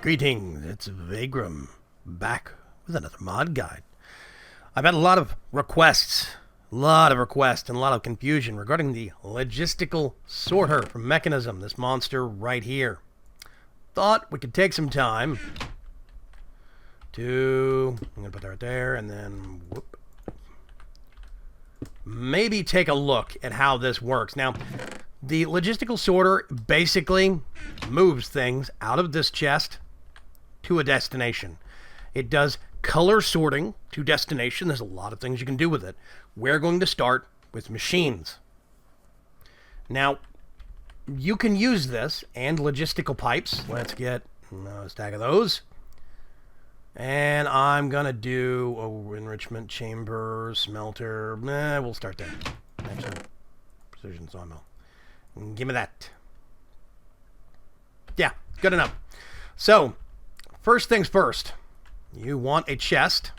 Greetings, it's Vaygrim, back with another mod guide. I've had a lot of requests, and a lot of confusion regarding the Logistical Sorter from Mekanism, this monster right here. Thought we could take some time to, I'm going to put that right there, and then, whoop, maybe take a look at how this works. Now, the Logistical Sorter basically moves things out of this chest to a destination. It does color sorting to destination. There's a lot of things you can do with it. We're going to start with machines. Now, you can use this and logistical pipes. Let's get a stack of those. And I'm going to do enrichment chamber, smelter. We'll start there. Actually, precision sawmill. Give me that. Yeah, good enough. So, first things first. You want a chest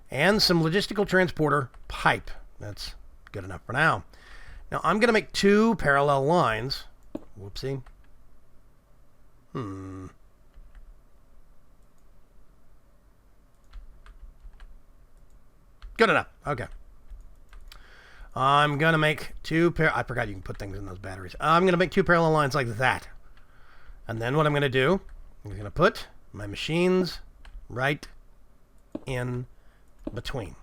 and some logistical transporter pipe. That's good enough for now. Now, I'm going to make two parallel lines. Whoopsie. Good enough. Okay. I'm going to make I forgot you can put things in those batteries. I'm going to make two parallel lines like that. And then what I'm going to do, I'm going to put my machines right in between.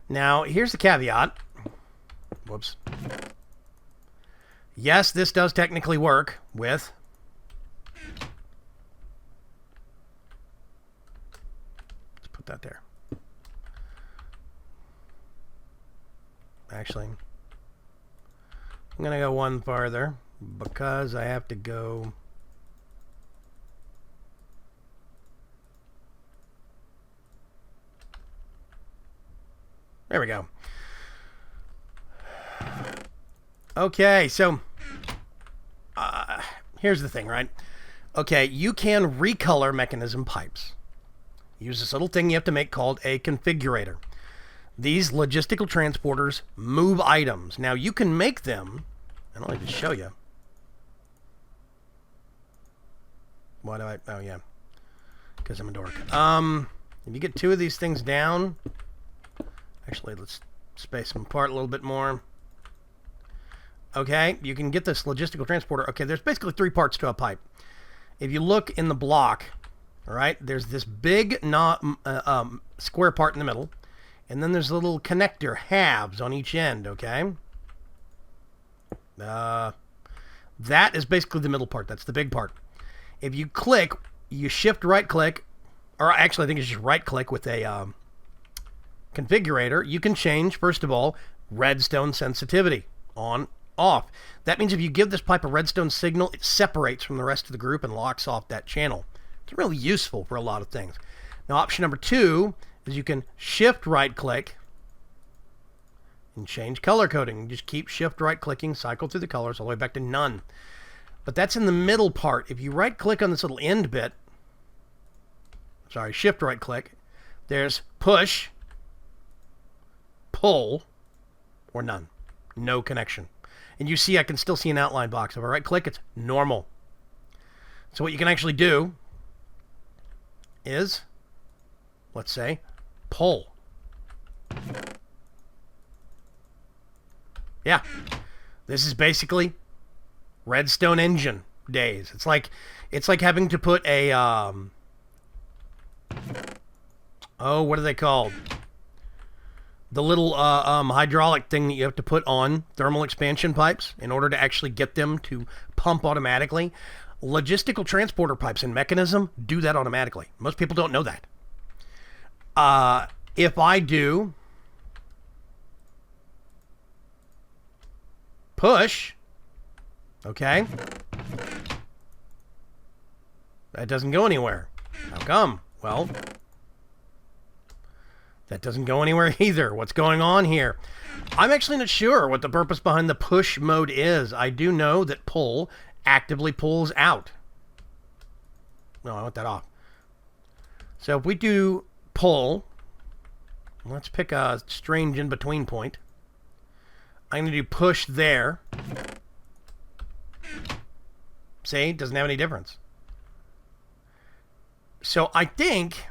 Now, here's the caveat. Whoops. Yes, this does technically work with let's put that there. Actually, I'm going to go one farther because I have to go. There we go. Okay, so here's the thing, right? Okay, you can recolor Mekanism pipes. Use this little thing you have to make called a configurator. These logistical transporters move items. Now, you can make them, and I'll even show you. Why do I? Oh, yeah. Because I'm a dork. If you get two of these things down, actually, let's space them apart a little bit more. Okay, you can get this logistical transporter. Okay, there's basically three parts to a pipe. If you look in the block, all right, there's this big square part in the middle. And then there's little connector halves on each end, okay? That is basically the middle part. That's the big part. If you click, you shift right-click, or actually I think it's just right-click with a configurator. You can change, first of all, redstone sensitivity on, off. That means if you give this pipe a redstone signal, it separates from the rest of the group and locks off that channel. It's really useful for a lot of things. Now, option number 2 is you can shift right click and change color coding. You just keep shift right clicking, cycle through the colors all the way back to none. But that's in the middle part. If you right click on this little end bit, shift right click, there's push, pull, or none. No connection. And you see I can still see an outline box. If I right click, it's normal. So what you can actually do is, let's say, pull. Yeah. This is basically redstone engine days. It's like having to put a what are they called? The little hydraulic thing that you have to put on thermal expansion pipes in order to actually get them to pump automatically. Logistical transporter pipes in Mekanism do that automatically. Most people don't know that. If I do push, okay, that doesn't go anywhere. How come? Well, that doesn't go anywhere either. What's going on here? I'm actually not sure what the purpose behind the push mode is. I do know that pull actively pulls out. No, I want that off. So if we do pull, let's pick a strange in-between point. I'm going to do push there. See, doesn't have any difference. So I think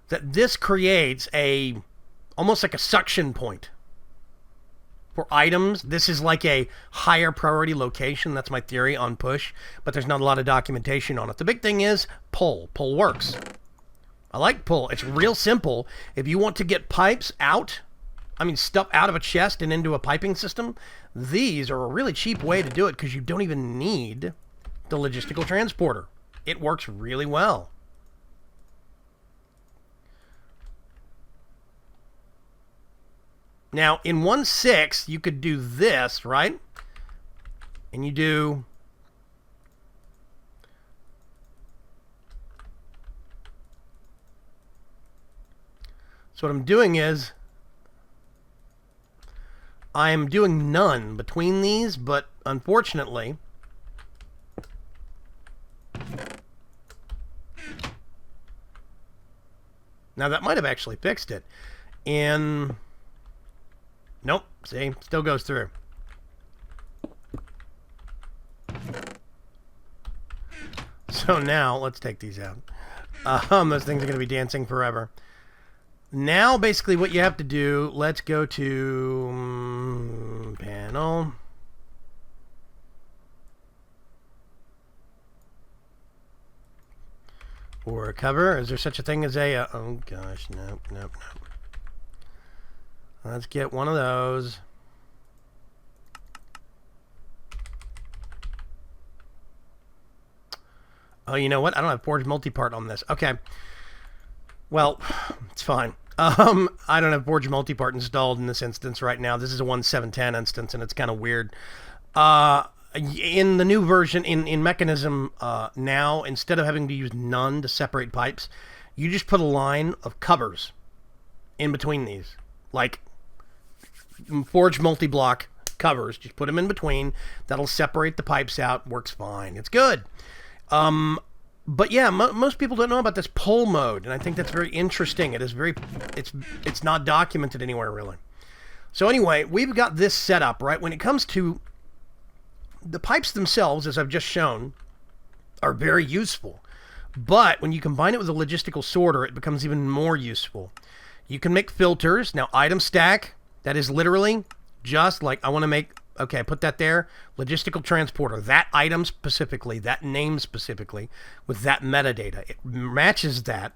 that this creates almost like a suction point for items. This is like a higher priority location. That's my theory on push, but there's not a lot of documentation on it. The big thing is pull. Pull works. I like pull. It's real simple. If you want to get pipes out, stuff out of a chest and into a piping system, these are a really cheap way to do it because you don't even need the logistical transporter. It works really well. Now, in 1.6, you could do this, right? And you do... So what I'm doing is... I am doing none between these, but unfortunately... Now, that might have actually fixed it. Nope, see, still goes through. So now, let's take these out. Those things are going to be dancing forever. Now, basically, what you have to do, let's go to panel. Or a cover. Is there such a thing as a... oh, gosh, nope. Let's get one of those. Oh, you know what? I don't have Forge Multipart on this. Okay. Well, it's fine. I don't have Forge Multipart installed in this instance right now. This is a 1.7.10 instance, and it's kind of weird. In the new version, in Mekanism now, instead of having to use none to separate pipes, you just put a line of covers in between these. Like Forge multi-block covers. Just put them in between. That'll separate the pipes out. Works fine. It's good. But yeah, most people don't know about this pull mode, and I think that's very interesting. It's not documented anywhere, really. So anyway, we've got this set up, right? When it comes to the pipes themselves, as I've just shown, are very useful. But when you combine it with a logistical sorter, it becomes even more useful. You can make filters. Now, item stack, that is literally just like, I want to make, okay, put that there. Logistical transporter, that item specifically, that name specifically, with that metadata. It matches that,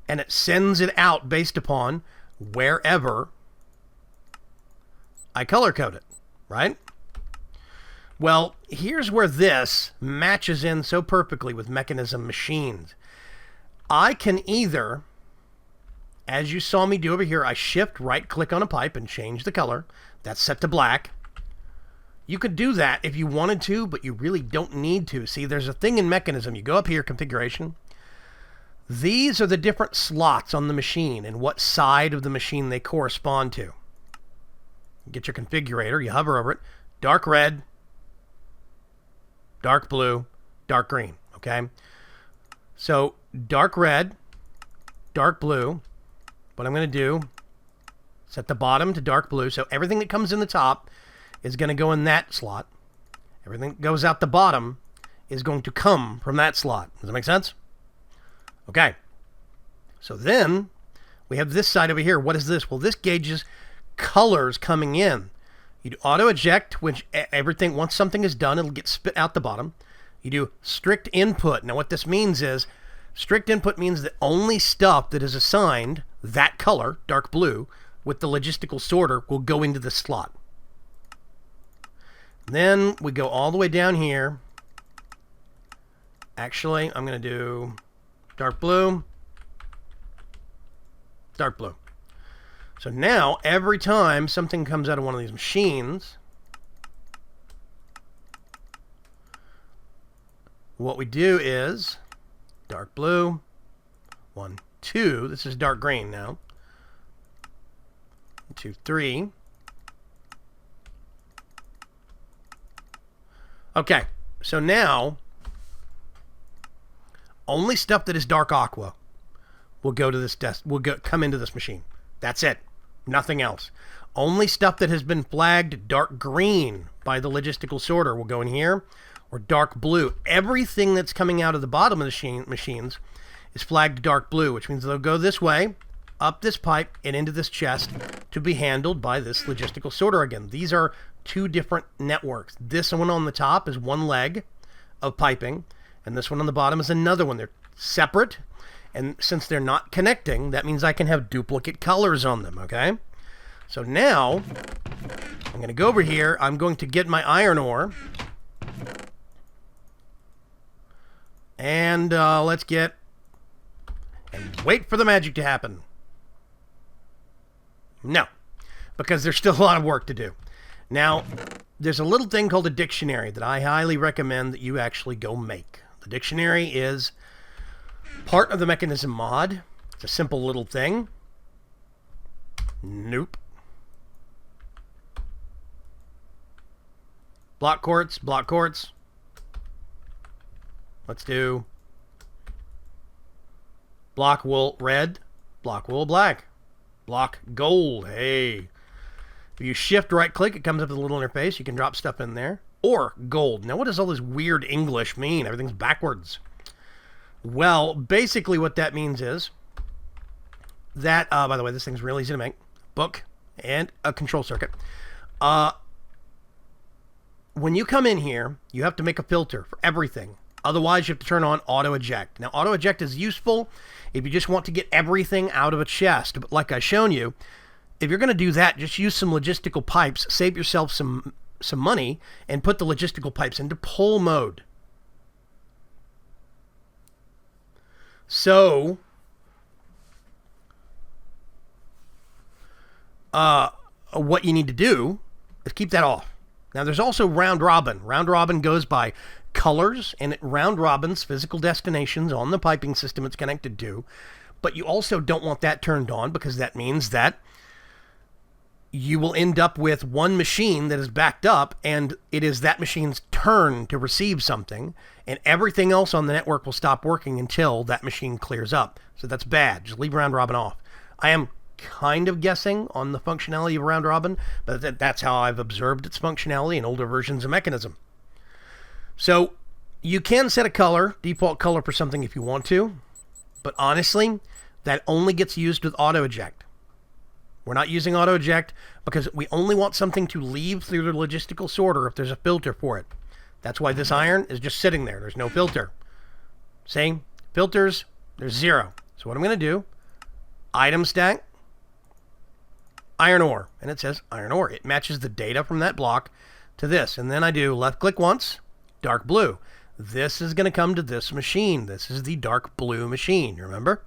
and it sends it out based upon wherever I color code it, right? Well, here's where this matches in so perfectly with Mekanism machines. I can either, as you saw me do over here, I shift right-click on a pipe and change the color. That's set to black. You could do that if you wanted to, but you really don't need to. See, there's a thing in Mekanism. You go up here, configuration. These are the different slots on the machine and what side of the machine they correspond to. You get your configurator, you hover over it, dark red, dark blue, dark green, okay? So, dark red, dark blue, what I'm going to do, set the bottom to dark blue, so everything that comes in the top is going to go in that slot. Everything that goes out the bottom is going to come from that slot. Does that make sense? Okay. So then, we have this side over here. What is this? Well, this gauges colors coming in. You do auto eject, which everything, once something is done, it'll get spit out the bottom. You do strict input. Now what this means is, strict input means that only stuff that is assigned that color, dark blue, with the logistical sorter will go into the slot. Then we go all the way down here. Actually, I'm going to do dark blue, dark blue. So now, every time something comes out of one of these machines, what we do is dark blue, 1, 2, this is dark green now, 2, 3. Okay, so now, only stuff that is dark aqua will go to this come into this machine. That's it. Nothing else. Only stuff that has been flagged dark green by the logistical sorter will go in here, or dark blue. Everything that's coming out of the bottom of the machines is flagged dark blue, which means they'll go this way, up this pipe, and into this chest to be handled by this logistical sorter again. These are two different networks. This one on the top is one leg of piping, and this one on the bottom is another one. They're separate, and since they're not connecting, that means I can have duplicate colors on them, okay? So now, I'm going to go over here. I'm going to get my iron ore. And let's get... and wait for the magic to happen. No, because there's still a lot of work to do. Now, there's a little thing called a dictionary that I highly recommend that you actually go make. The dictionary is part of the Mekanism mod. It's a simple little thing. Nope. Block quartz, block quartz. Let's do block wool red, block wool black, block gold. Hey. If you shift right click, it comes up with a little interface. You can drop stuff in there. Or gold. Now, what does all this weird English mean? Everything's backwards. Well, basically what that means is that, by the way, this thing's really easy to make. Book and a control circuit. When you come in here, you have to make a filter for everything. Otherwise, you have to turn on auto eject. Now, auto eject is useful if you just want to get everything out of a chest. But like I've shown you, if you're going to do that, just use some logistical pipes, save yourself some money, and put the logistical pipes into pull mode. So, what you need to do is keep that off. Now, there's also round robin. Round robin goes by colors, and it round robins physical destinations on the piping system it's connected to. But you also don't want that turned on, because that means that you will end up with one machine that is backed up, and it is that machine's turn to receive something, and everything else on the network will stop working until that machine clears up. So that's bad. Just leave round robin off. I am kind of guessing on the functionality of round robin, but that's how I've observed its functionality in older versions of Mekanism. So you can set a color, default color for something if you want to, but honestly, that only gets used with auto eject. We're not using auto eject because we only want something to leave through the logistical sorter if there's a filter for it. That's why this iron is just sitting there. There's no filter. See? Filters, there's 0. So what I'm going to do, item stack, iron ore, and it says iron ore. It matches the data from that block to this, and then I do left click once, dark blue. This is going to come to this machine. This is the dark blue machine, remember?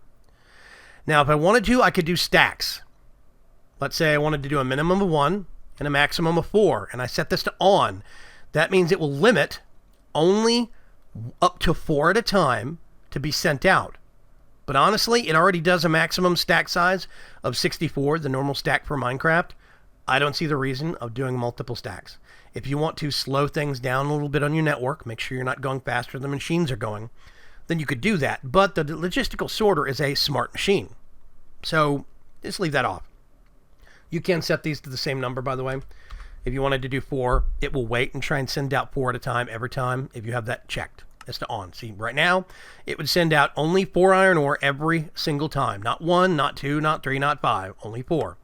Now, if I wanted to, I could do stacks. Let's say I wanted to do a minimum of 1 and a maximum of 4, and I set this to on. That means it will limit only up to 4 at a time to be sent out. But honestly, it already does a maximum stack size of 64, the normal stack for Minecraft. I don't see the reason of doing multiple stacks. If you want to slow things down a little bit on your network, make sure you're not going faster than machines are going, then you could do that. But the logistical sorter is a smart machine. So just leave that off. You can set these to the same number, by the way. If you wanted to do 4, it will wait and try and send out 4 at a time every time if you have that checked. As to on. See, right now, it would send out only 4 iron ore every single time. Not 1, not 2, not 3, not 5. Only 4.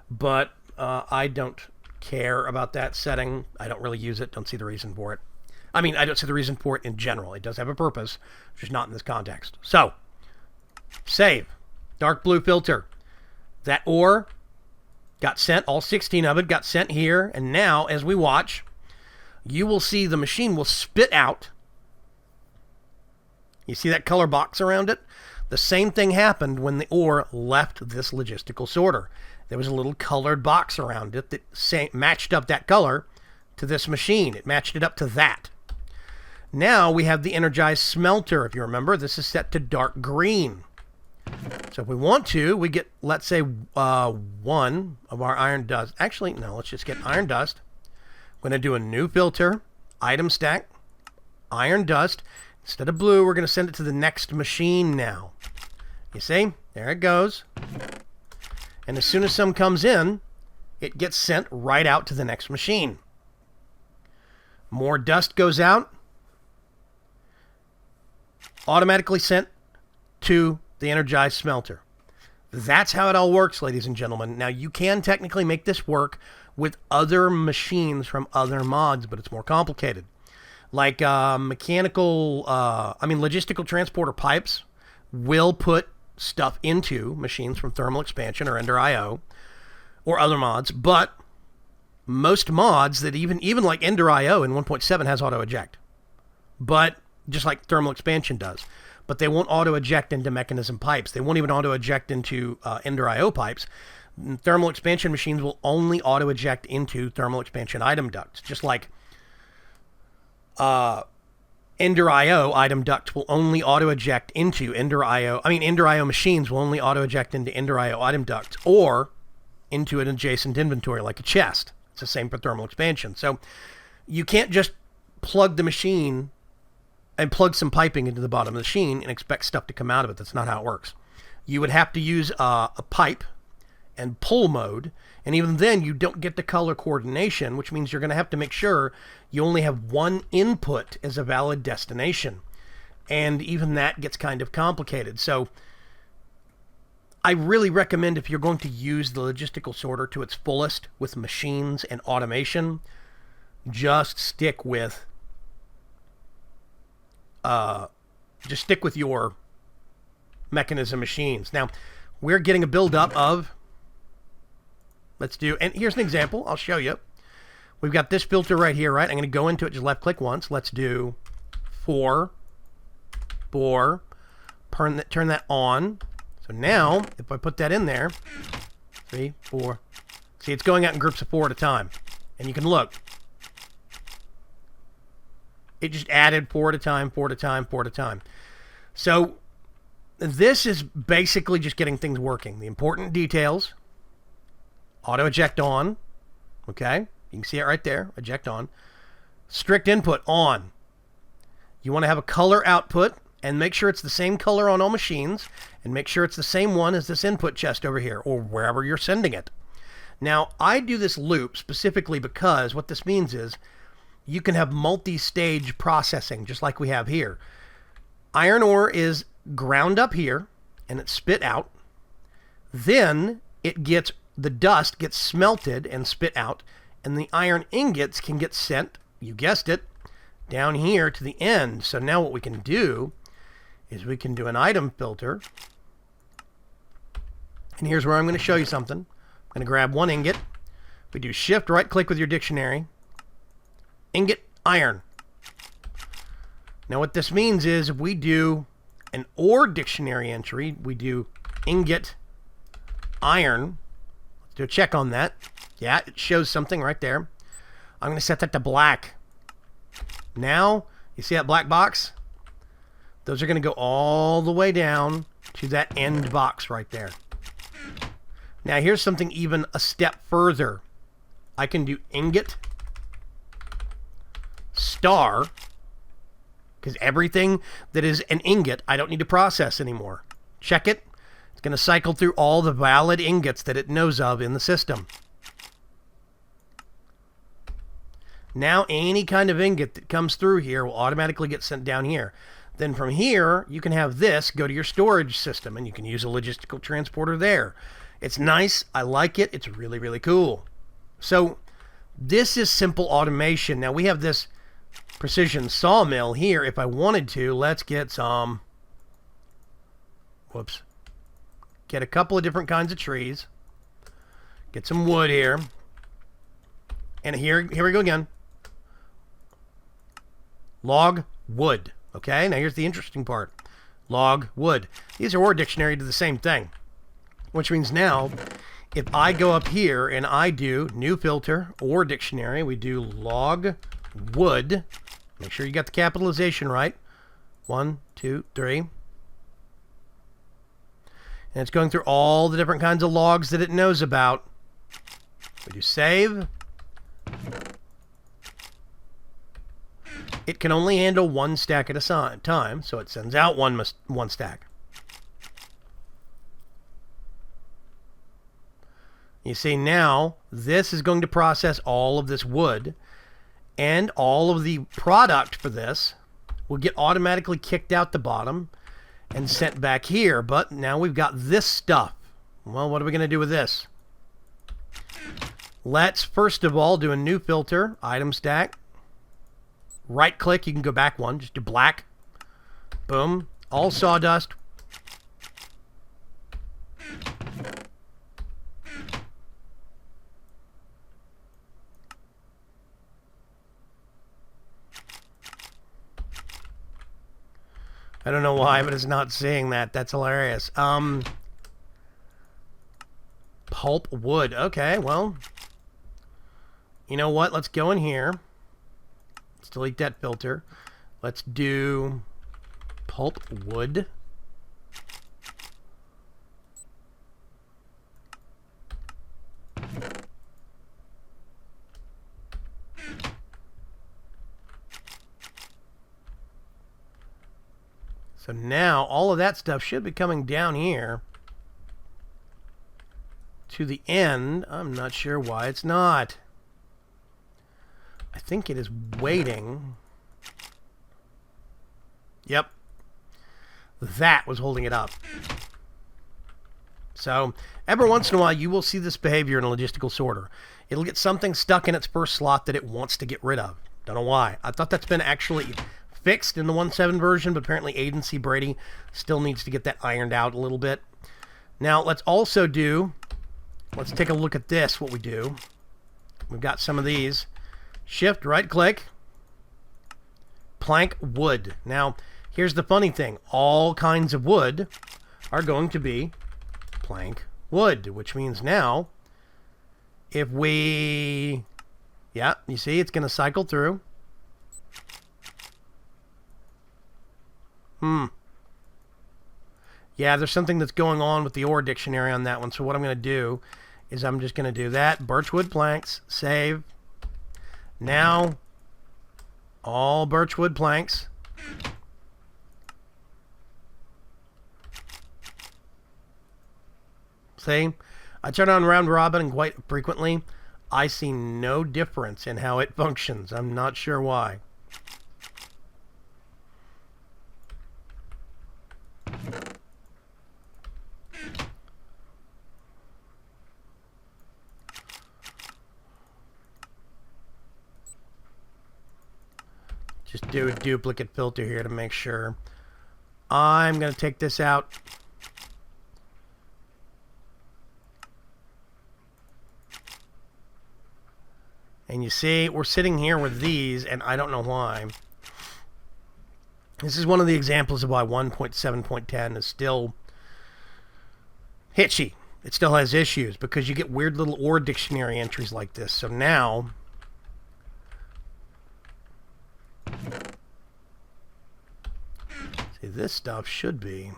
But I don't care about that setting. I don't really use it. Don't see the reason for it. I mean, I don't see the reason for it in general. It does have a purpose, just not in this context. So, save. Dark blue filter. That ore got sent, all 16 of it got sent here. And now, as we watch, you will see the machine will spit out. You see that color box around it? The same thing happened when the ore left this logistical sorter. There was a little colored box around it that matched up that color to this machine. It matched it up to that. Now we have the energized smelter. If you remember, this is set to dark green. So if we want to, we get, let's say, 1 of our iron dust. Actually, no, let's just get iron dust. I'm going to do a new filter, item stack, iron dust. Instead of blue, we're going to send it to the next machine now. You see? There it goes. And as soon as some comes in, it gets sent right out to the next machine. More dust goes out, automatically sent to the energized smelter. That's how it all works, ladies and gentlemen. Now, you can technically make this work with other machines from other mods, but it's more complicated. Like logistical transporter pipes will put stuff into machines from thermal expansion or Ender IO or other mods, but most mods that even like Ender IO in 1.7 has auto eject, but just like thermal expansion does. But they won't auto-eject into Mekanism pipes. They won't even auto-eject into Ender IO pipes. Thermal expansion machines will only auto-eject into thermal expansion item ducts. Just like Ender IO item duct will only auto-eject into Ender IO machines will only auto-eject into Ender IO item ducts or into an adjacent inventory like a chest. It's the same for thermal expansion. So you can't just plug the machine and plug some piping into the bottom of the machine and expect stuff to come out of it. That's not how it works. You would have to use a pipe and pull mode, and even then you don't get the color coordination, which means you're going to have to make sure you only have one input as a valid destination. And even that gets kind of complicated. So I really recommend, if you're going to use the logistical sorter to its fullest with machines and automation, just stick with your Mekanism machines. Now, we're getting a buildup of, and here's an example. I'll show you. We've got this filter right here, right? I'm going to go into it, just left click once. Let's do bore, turn that on. So now, if I put that in there, 3, 4, see, it's going out in groups of 4 at a time. And you can look. It just added 4 at a time, 4 at a time, 4 at a time. So this is basically just getting things working. The important details, auto eject on, okay? You can see it right there, eject on. Strict input on. You want to have a color output and make sure it's the same color on all machines and make sure it's the same one as this input chest over here or wherever you're sending it. Now, I do this loop specifically because what this means is you can have multi-stage processing, just like we have here. Iron ore is ground up here, and it's spit out. Then the dust gets smelted and spit out, and the iron ingots can get sent, you guessed it, down here to the end. So now what we can do is we can do an item filter. And here's where I'm going to show you something. I'm going to grab one ingot. We do shift right-click with your dictionary. Ingot iron. Now what this means is if we do an ore dictionary entry, we do ingot iron. Let's do a check on that. Yeah, it shows something right there. I'm going to set that to black. Now, you see that black box? Those are going to go all the way down to that end box right there. Now here's something even a step further. I can do ingot star, because everything that is an ingot I don't need to process anymore. Check it. It's going to cycle through all the valid ingots that it knows of in the system. Now any kind of ingot that comes through here will automatically get sent down here. Then from here, you can have this go to your storage system, and you can use a logistical transporter there. It's nice. I like it. It's really, really cool. So this is simple automation. Now we have this precision sawmill here. If I wanted to, let's get some, get a couple of different kinds of trees, get some wood here, and here we go again. Log wood. Okay, now here's the interesting part. Log wood. These are ore dictionary to the same thing, which means now if I go up here and I do new filter, ore dictionary, we do log wood. Make sure you got the capitalization right. 1, 2, 3. And it's going through all the different kinds of logs that it knows about. We do save. It can only handle one stack at a time, so it sends out one stack. You see now, this is going to process all of this wood, and all of the product for this will get automatically kicked out the bottom and sent back here. But now we've got this stuff. Well, what are we going to do with this? Let's first of all do a new filter, item stack. Right click, you can go back one, just do black. Boom, all sawdust. I don't know why, but it's not seeing that. That's hilarious. Pulp wood. Okay, well, you know what? Let's go in here. Let's delete that filter. Let's do pulp wood. So now all of that stuff should be coming down here to the end. I'm not sure why it's not. I think it is waiting. Yep. That was holding it up. So every once in a while you will see this behavior in a logistical sorter. It'll get something stuck in its first slot that it wants to get rid of. Don't know why. I thought that's been actually fixed in the 1.7 version, but apparently Aidan C. Brady still needs to get that ironed out a little bit. Now let's also do, let's take a look at this, what we do. We've got some of these. Shift, right click, plank wood. Now, here's the funny thing. All kinds of wood are going to be plank wood, which means now, if we, yeah, you see, it's going to cycle through. Yeah, there's something that's going on with the ore dictionary on that one. So what I'm going to do is I'm just going to do that. Birchwood planks. Save. Now, all birchwood planks. See? I turn on round robin and quite frequently I see no difference in how it functions. I'm not sure why. Just do a duplicate filter here to make sure. I'm going to take this out. And you see, we're sitting here with these, and I don't know why. This is one of the examples of why 1.7.10 is still hitchy. It still has issues, because you get weird little ore dictionary entries like this. So now, see, this stuff should be.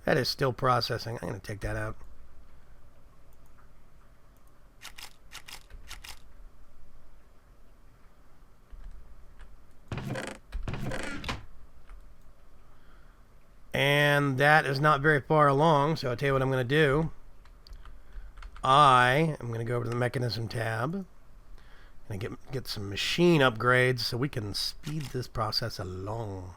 That is still processing. I'm going to take that out. And that is not very far along, so I'll tell you what I'm going to do. I am going to go over to the Mechanism tab and get some machine upgrades so we can speed this process along.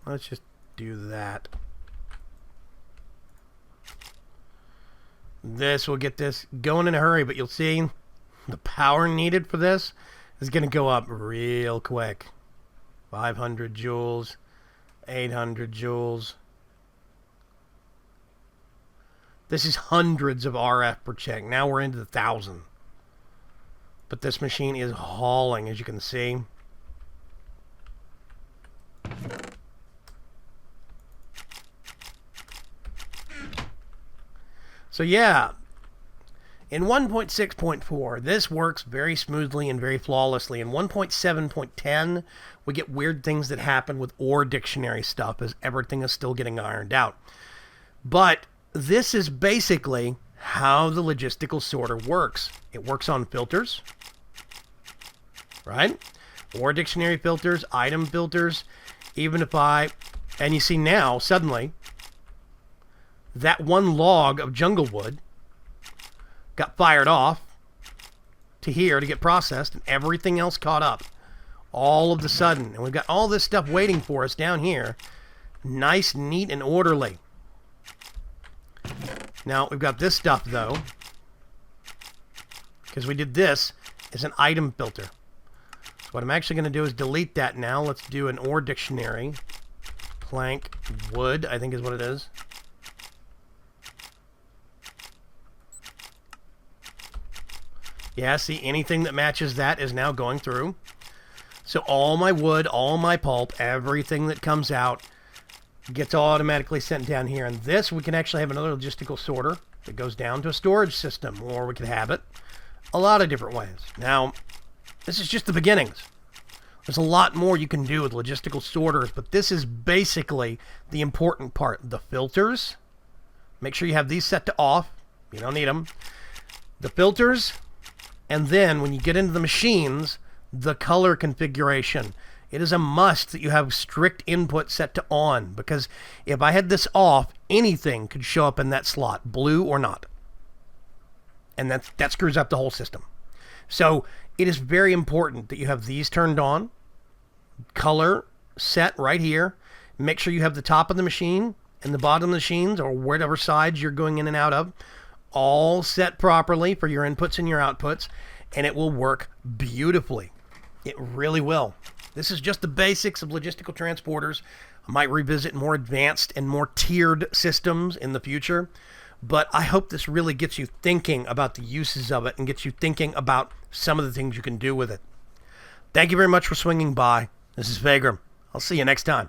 Let's just do that. This will get this going in a hurry, but you'll see the power needed for this is going to go up real quick. 500 joules, 800 joules. This is hundreds of RF per check. Now we're into the 1,000. But this machine is hauling, as you can see. So yeah, in 1.6.4, this works very smoothly and very flawlessly. In 1.7.10, we get weird things that happen with ore dictionary stuff as everything is still getting ironed out. But this is basically how the logistical sorter works. It works on filters, right? or dictionary filters, item filters, even if and you see now, suddenly, that one log of jungle wood got fired off to here to get processed, and everything else caught up all of the sudden. And we've got all this stuff waiting for us down here. Nice, neat, and orderly. Now, we've got this stuff, though, because we did this as an item filter. So what I'm actually going to do is delete that now. Let's do an or dictionary. Plank wood, I think is what it is. Yeah, see, anything that matches that is now going through. So all my wood, all my pulp, everything that comes out gets automatically sent down here. And this, we can actually have another logistical sorter that goes down to a storage system, or we could have it a lot of different ways. Now, this is just the beginnings. There's a lot more you can do with logistical sorters, but this is basically the important part. The filters, make sure you have these set to off. You don't need them. The filters, and then when you get into the machines, the color configuration. It is a must that you have strict input set to on, because if I had this off, anything could show up in that slot, blue or not. And that screws up the whole system. So it is very important that you have these turned on, color set right here. Make sure you have the top of the machine and the bottom of the machines, or whatever sides you're going in and out of, all set properly for your inputs and your outputs, and it will work beautifully. It really will. This is just the basics of logistical transporters. I might revisit more advanced and more tiered systems in the future, but I hope this really gets you thinking about the uses of it and gets you thinking about some of the things you can do with it. Thank you very much for swinging by. This is Vaygrim. I'll see you next time.